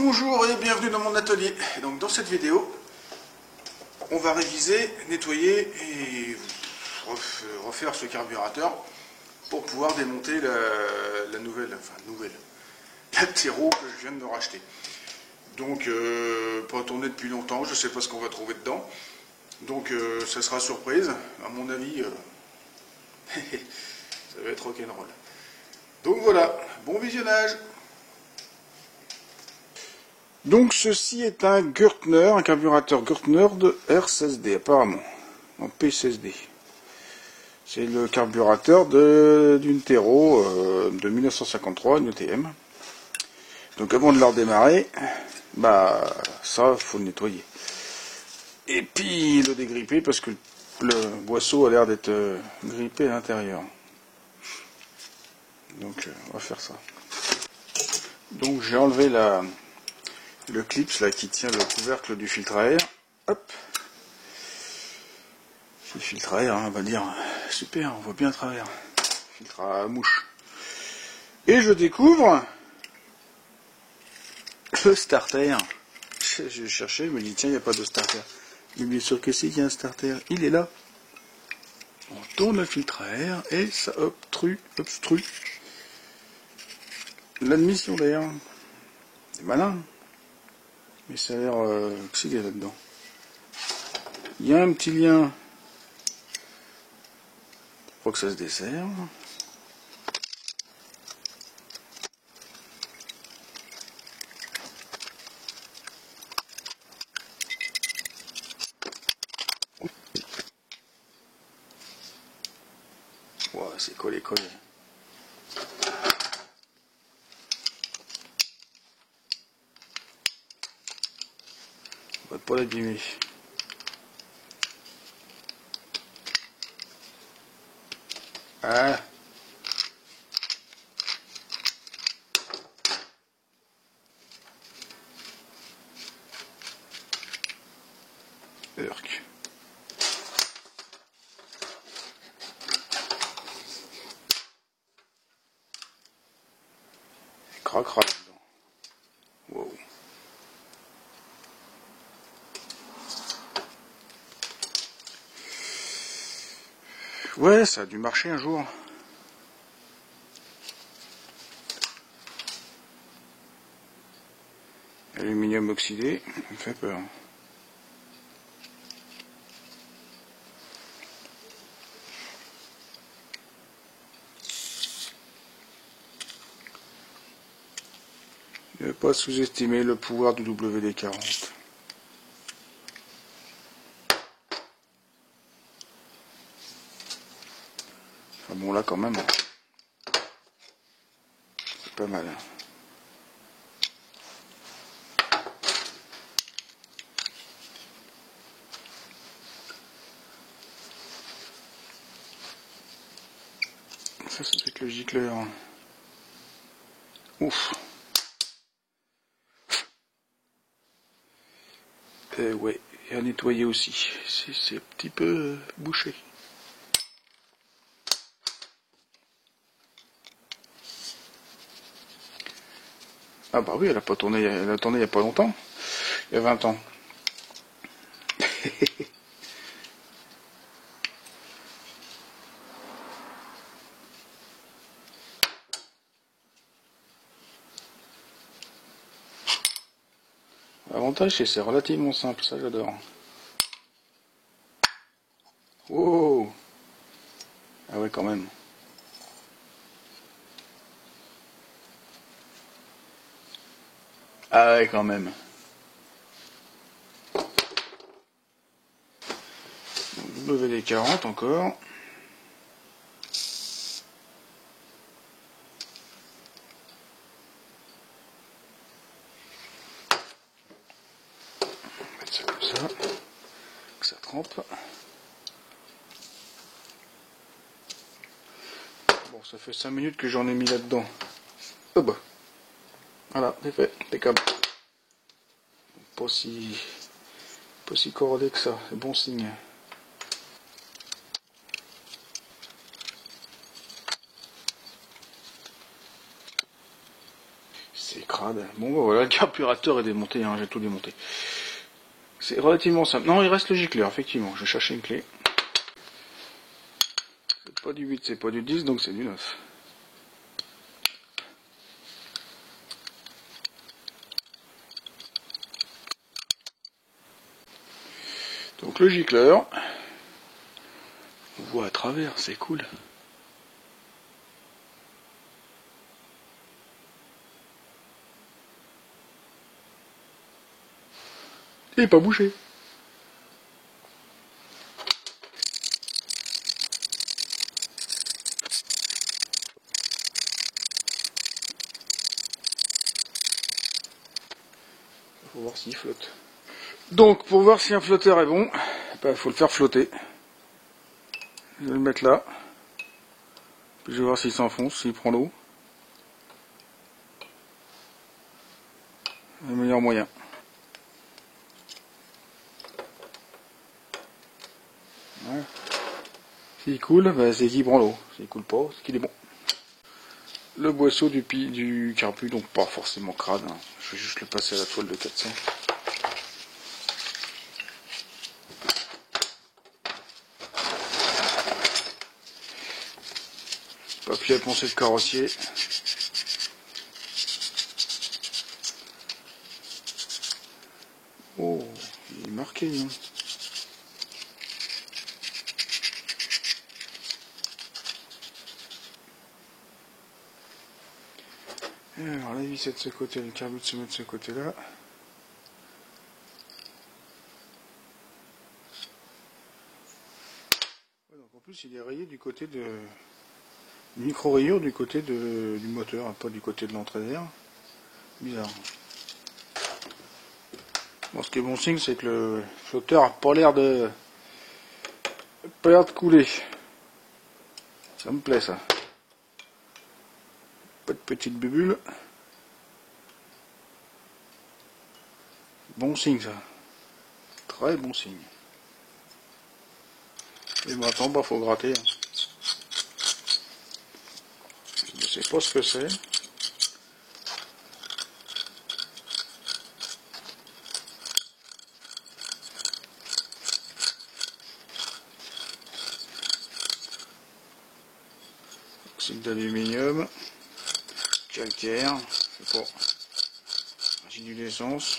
Bonjour et bienvenue dans mon atelier. Donc dans cette vidéo, on va réviser, nettoyer et refaire ce carburateur pour pouvoir démonter la nouvelle, la terreau que je viens de me racheter. Donc pas tourné depuis longtemps, je ne sais pas ce qu'on va trouver dedans. Donc ça sera surprise, à mon avis, ça va être rock'n'roll. Donc voilà, bon visionnage. Donc ceci est un Gürtner, un carburateur Gürtner de R16D apparemment, en P16D. C'est le carburateur d'une Tero de 1953, une ETM. Donc avant de la redémarrer, ça faut le nettoyer. Et puis le dégripper parce que le boisseau a l'air d'être grippé à l'intérieur. Donc on va faire ça. Donc j'ai enlevé le clips là qui tient le couvercle du filtre à air. Hop. C'est le filtre à air, hein, on va dire. Super, on voit bien à travers. Filtre à mouche. Et je découvre le starter. Je cherchais, je me dis tiens, il n'y a pas de starter. Mais bien sûr que si, il y a un starter. Il est là. On tourne le filtre à air et ça obstrue l'admission d'air. C'est malin. Mais ça a l'air oxydé là-dedans. Il y a un petit lien pour que ça se desserre. Ouais, c'est collé. On va pas l'abîmer. Ah. Urk. Cracra dedans. Wow. Ouais, ça a dû marcher un jour. Aluminium oxydé, ça me fait peur. Ne pas sous-estimer le pouvoir du WD-40. Enfin bon, là quand même, c'est pas mal. Ça, c'est le gicleur. Ouf. Ouais, et à nettoyer aussi. C'est un petit peu bouché. Ah bah oui, elle a tourné il y a pas longtemps. Il y a 20 ans. L'avantage, c'est relativement simple, ça j'adore. Wow. Ah ouais, quand même. Ah ouais, quand même. WD-40 encore. On va mettre ça comme ça, que ça trempe. Bon, ça fait 5 minutes que j'en ai mis là-dedans. Oh bah. Voilà, c'est fait, impeccable. Pas si corrodé que ça, c'est bon signe. C'est crade. Bon bah voilà, le carburateur est démonté, hein, j'ai tout démonté. C'est relativement simple. Non, il reste le gicleur, effectivement. Je vais chercher une clé. C'est pas du 8, c'est pas du 10, donc c'est du 9. Donc le gicleur, on voit à travers, c'est cool. Il n'est pas bouché. Faut voir s'il flotte. Donc pour voir si un flotteur est bon, il faut le faire flotter. Je vais le mettre là. Puis je vais voir s'il s'enfonce, s'il prend l'eau. Le meilleur moyen. Ouais. S'il coule, bah, c'est qu'il prend l'eau. S'il coule pas, c'est qu'il est bon. Le boisseau du carbu, donc pas forcément crade. Hein. Je vais juste le passer à la toile de 400. Papier à poncer de carrossier. Oh, il est marqué. Hein. Alors la vis est de ce côté, le carbu se met de ce côté-là. Donc en plus il est rayé du côté de... Une micro-rayure du côté du moteur, pas du côté de l'entrée d'air. Bizarre. Bon, ce qui est bon signe, c'est que le flotteur n'a pas l'air de couler. Ça me plaît ça. Pas de petites bubules. Bon signe ça. Très bon signe. Et maintenant, bah faut gratter. Hein. Je sais pas ce que c'est. Oxyde d'aluminium. Calcaire. Je sais pas. Résidu d'essence.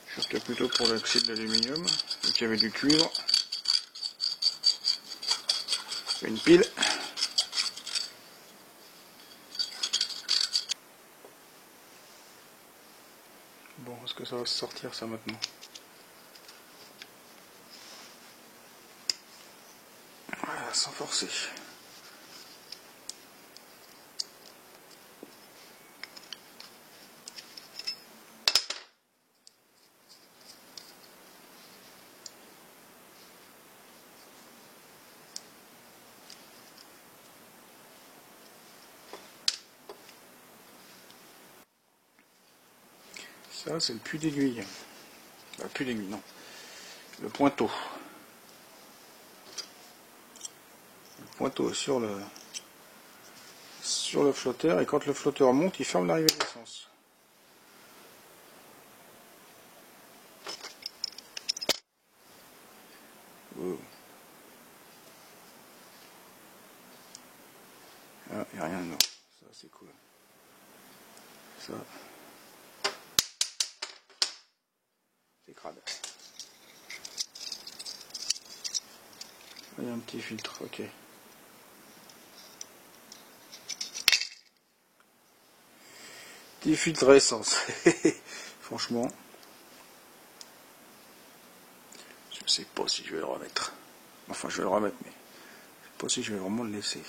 Je opte plutôt pour l'oxyde d'aluminium. Vu qu'il y avait du cuivre. Une pile. Bon, est-ce que ça va se sortir ça maintenant? Voilà, sans forcer. Ça, c'est le puits d'aiguille. Le puits d'aiguille, non. Le pointeau. Le pointeau sur le flotteur, et quand le flotteur monte, il ferme l'arrivée d'essence. Oh. Ah, il n'y a rien dedans. Ça, c'est cool. Ça, c'est crade. Il y a un petit filtre, ok. Petit filtre à essence. Franchement, je sais pas si je vais le remettre. Enfin, je vais le remettre, mais je sais pas si je vais vraiment le laisser.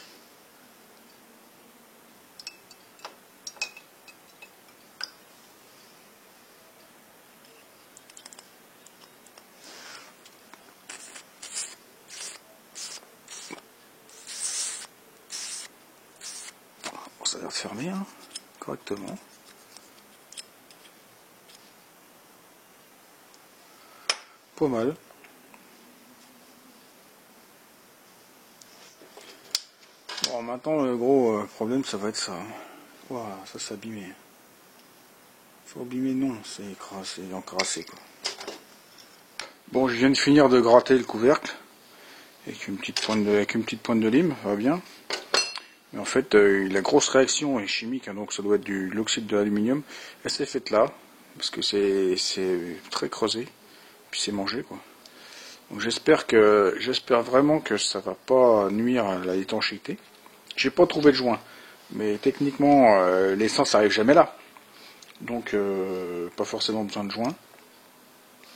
Bon, ça a l'air de fermer, hein, correctement. Pas mal. Bon, maintenant, le gros problème, ça va être ça. Ouah, ça s'est abîmé. Faut abîmer, non, c'est encrassé, quoi. Bon, je viens de finir de gratter le couvercle avec une petite pointe de lime, ça va bien. Mais en fait, la grosse réaction est chimique, hein, donc ça doit être de l'oxyde de l'aluminium. Elle s'est faite là, parce que c'est très creusé, puis c'est mangé, quoi. Donc j'espère vraiment que ça va pas nuire à l'étanchéité. J'ai pas trouvé de joint, mais techniquement l'essence arrive jamais là, donc pas forcément besoin de joint.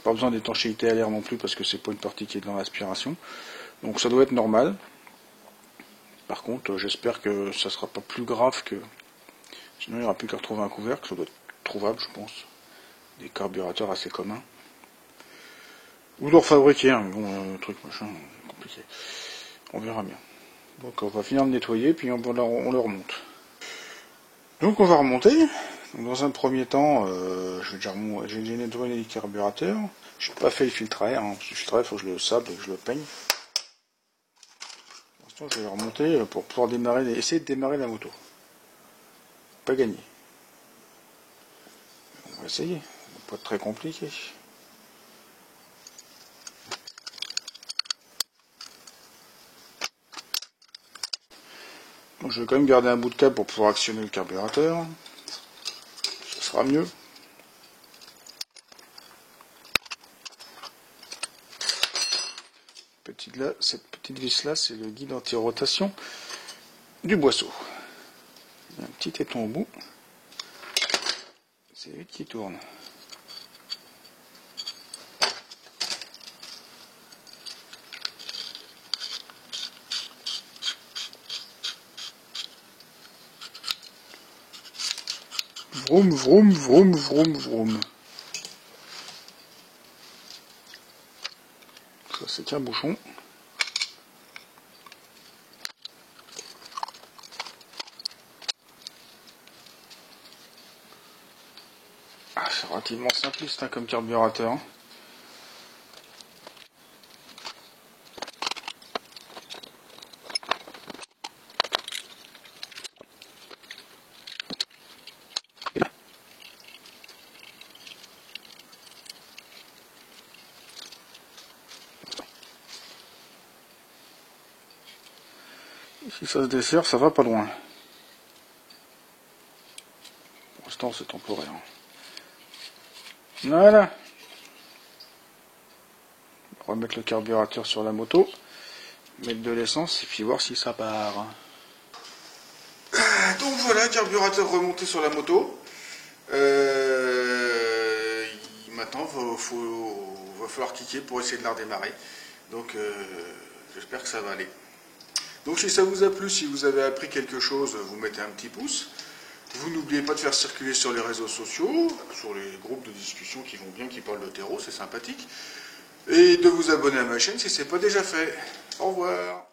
Pas besoin d'étanchéité à l'air non plus parce que c'est pas une partie qui est dans l'aspiration. Donc ça doit être normal. Par contre, j'espère que ça sera pas plus grave que... Sinon il n'y aura plus qu'à retrouver un couvercle, ça doit être trouvable je pense. Des carburateurs assez communs. Ou leur fabriquer un truc machin, compliqué. On verra bien. Donc on va finir de nettoyer puis on le remonte. Donc on va remonter. Donc, dans un premier temps, j'ai déjà nettoyé les carburateurs. Je n'ai pas fait le filtre à air, hein, parce que le filtre à air, il faut que je le sable et que je le peigne. Pour l'instant, je vais remonter pour pouvoir essayer de démarrer la moto. Pas gagné. On va essayer, ça va pas être très compliqué. Donc je vais quand même garder un bout de câble pour pouvoir actionner le carburateur. Ça sera mieux. Cette petite vis là, c'est le guide anti-rotation du boisseau. Il y a un petit téton au bout. C'est lui qui tourne. Vroom, vroom, vroom, vroom, vroom. Ça, c'est qu'un bouchon. Ah, c'est relativement simpliste hein, comme carburateur. Si ça se dessert, ça va pas loin. Pour l'instant, c'est temporaire. Voilà. On va remettre le carburateur sur la moto, mettre de l'essence et puis voir si ça part. Donc voilà, carburateur remonté sur la moto. Maintenant, va falloir cliquer pour essayer de la redémarrer. Donc j'espère que ça va aller. Donc si ça vous a plu, si vous avez appris quelque chose, vous mettez un petit pouce. Vous n'oubliez pas de faire circuler sur les réseaux sociaux, sur les groupes de discussion qui vont bien, qui parlent de terreau, c'est sympathique. Et de vous abonner à ma chaîne si ce n'est pas déjà fait. Au revoir.